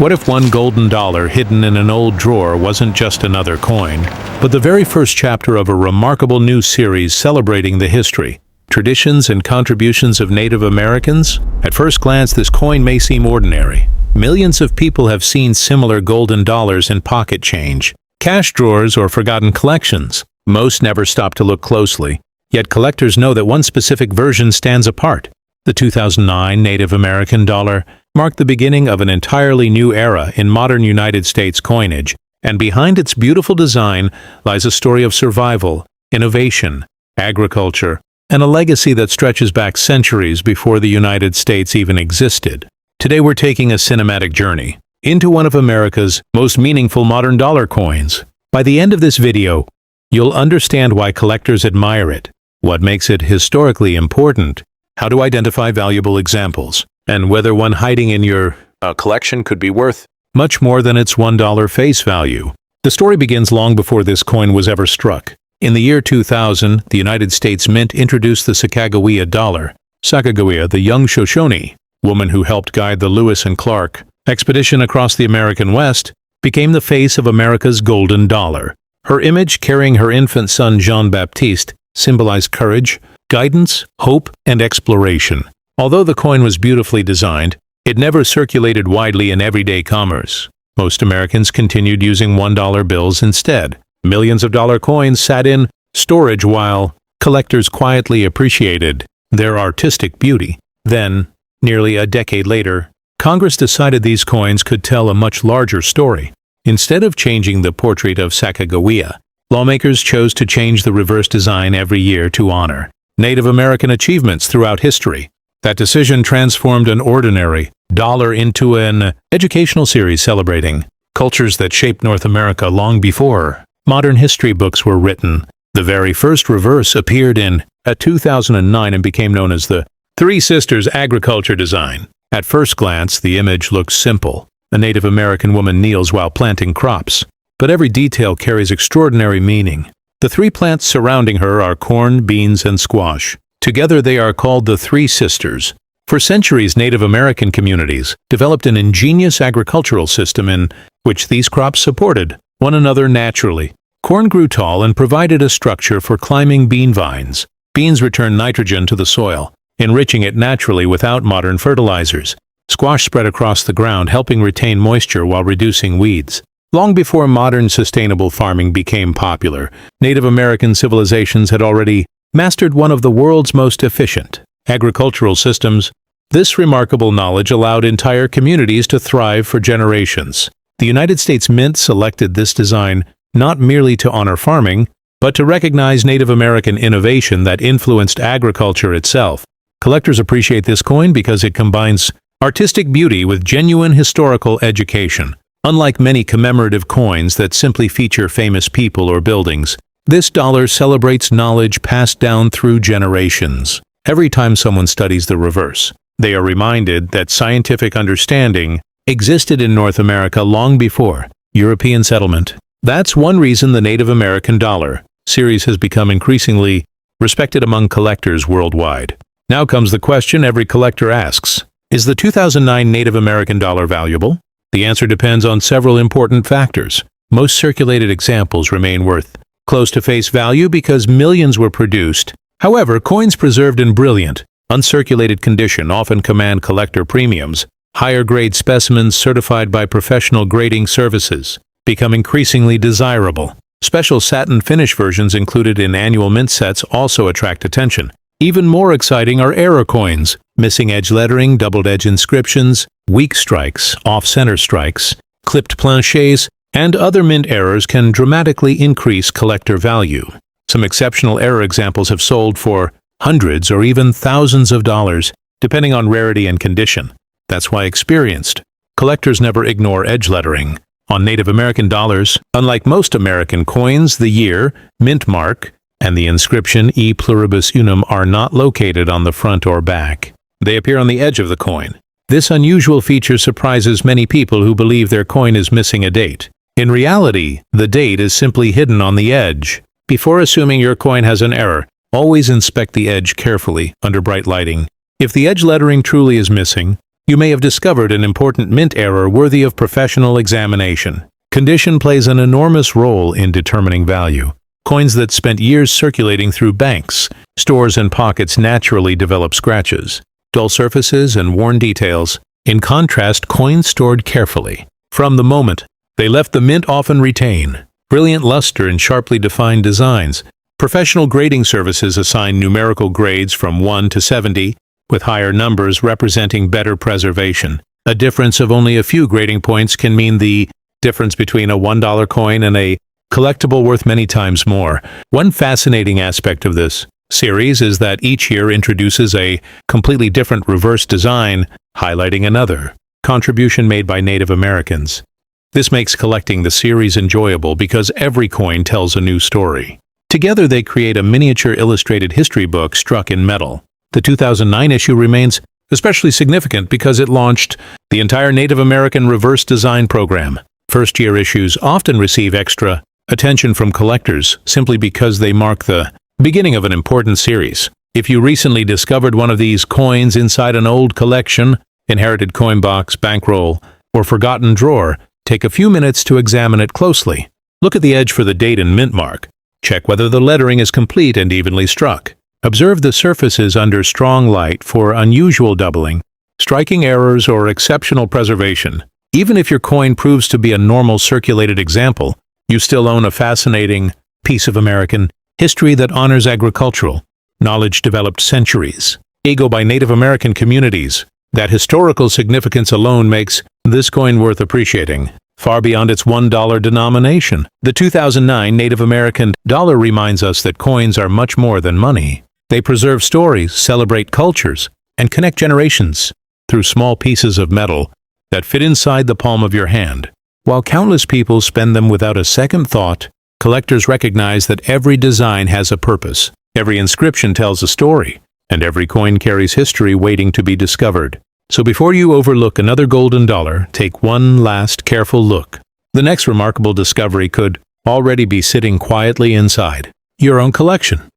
What if one golden dollar hidden in an old drawer wasn't just another coin, but the very first chapter of a remarkable new series celebrating the history, traditions, and contributions of Native Americans? At first glance, this coin may seem ordinary. Millions of people have seen similar golden dollars in pocket change, cash drawers, or forgotten collections. Most never stop to look closely, yet collectors know that one specific version stands apart. The 2009 Native American dollar marked the beginning of an entirely new era in modern United States coinage, and behind its beautiful design lies a story of survival, innovation, agriculture, and a legacy that stretches back centuries before the United States even existed. Today we're taking a cinematic journey into one of America's most meaningful modern dollar coins. By the end of this video, you'll understand why collectors admire it, what makes it historically important, how to identify valuable examples, and whether one hiding in your collection could be worth much more than its $1 face value. The story begins long before this coin was ever struck. In the year 2000, the United States Mint introduced the Sacagawea dollar. Sacagawea, the young Shoshone woman who helped guide the Lewis and Clark expedition across the American West, became the face of America's golden dollar. Her image, carrying her infant son Jean-Baptiste, symbolized courage, guidance, hope, and exploration. Although the coin was beautifully designed, it never circulated widely in everyday commerce. Most Americans continued using $1 bills instead. Millions of dollar coins sat in storage while collectors quietly appreciated their artistic beauty. Then, nearly a decade later, Congress decided these coins could tell a much larger story. Instead of changing the portrait of Sacagawea, lawmakers chose to change the reverse design every year to honor Native American achievements throughout history. That decision transformed an ordinary dollar into an educational series celebrating cultures that shaped North America long before modern history books were written. The very first reverse appeared in 2009 and became known as the Three Sisters agriculture design. At first glance, the image looks simple. A Native American woman kneels while planting crops, but every detail carries extraordinary meaning. The three plants surrounding her are corn, beans, and squash. Together they are called the Three Sisters. For centuries, Native American communities developed an ingenious agricultural system in which these crops supported one another naturally. Corn grew tall and provided a structure for climbing bean vines. Beans returned nitrogen to the soil, enriching it naturally without modern fertilizers. Squash spread across the ground, helping retain moisture while reducing weeds. Long before modern sustainable farming became popular, Native American civilizations had already mastered one of the world's most efficient agricultural systems. This remarkable knowledge allowed entire communities to thrive for generations. The United States Mint selected this design not merely to honor farming, but to recognize Native American innovation that influenced agriculture itself. Collectors appreciate this coin because it combines artistic beauty with genuine historical education. Unlike many commemorative coins that simply feature famous people or buildings, this dollar celebrates knowledge passed down through generations. Every time someone studies the reverse, they are reminded that scientific understanding existed in North America long before European settlement. That's one reason the Native American dollar series has become increasingly respected among collectors worldwide. Now comes the question every collector asks: is the 2009 Native American dollar valuable? The answer depends on several important factors. Most circulated examples remain worth close to face value because millions were produced. However, coins preserved in brilliant, uncirculated condition often command collector premiums. Higher-grade specimens certified by professional grading services become increasingly desirable. Special satin finish versions included in annual mint sets also attract attention. Even more exciting are error coins. Missing edge lettering, doubled edge inscriptions, weak strikes, off-center strikes, clipped planchets, and other mint errors can dramatically increase collector value. Some exceptional error examples have sold for hundreds or even thousands of dollars, depending on rarity and condition. That's why experienced collectors never ignore edge lettering. On Native American dollars, unlike most American coins, the year, mint mark, and the inscription E pluribus unum are not located on the front or back. They appear on the edge of the coin. This unusual feature surprises many people who believe their coin is missing a date. In reality, the date is simply hidden on the edge. Before assuming your coin has an error, always inspect the edge carefully under bright lighting. If the edge lettering truly is missing, you may have discovered an important mint error worthy of professional examination. Condition plays an enormous role in determining value. Coins that spent years circulating through banks, stores, and pockets naturally develop scratches, dull surfaces, and worn details. In contrast, coins stored carefully from the moment they left the mint often retain brilliant luster and sharply defined designs. Professional grading services assign numerical grades from 1 to 70, with higher numbers representing better preservation. A difference of only a few grading points can mean the difference between a $1 coin and a collectible worth many times more. One fascinating aspect of this series is that each year introduces a completely different reverse design, highlighting another contribution made by Native Americans. This makes collecting the series enjoyable because every coin tells a new story. Together they create a miniature illustrated history book struck in metal. The 2009 issue remains especially significant because it launched the entire Native American reverse design program. First-year issues often receive extra attention from collectors simply because they mark the beginning of an important series. If you recently discovered one of these coins inside an old collection, inherited coin box, bankroll, or forgotten drawer, take a few minutes to examine it closely. Look at the edge for the date and mint mark. Check whether the lettering is complete and evenly struck. Observe the surfaces under strong light for unusual doubling, striking errors, or exceptional preservation. Even if your coin proves to be a normal circulated example, you still own a fascinating piece of American history that honors agricultural knowledge developed centuries ago by Native American communities. That historical significance alone makes this coin worth appreciating, far beyond its $1 denomination. The 2009 Native American dollar reminds us that coins are much more than money. They preserve stories, celebrate cultures, and connect generations through small pieces of metal that fit inside the palm of your hand. While countless people spend them without a second thought, collectors recognize that every design has a purpose, every inscription tells a story, and every coin carries history waiting to be discovered. So before you overlook another golden dollar, take one last careful look. The next remarkable discovery could already be sitting quietly inside your own collection.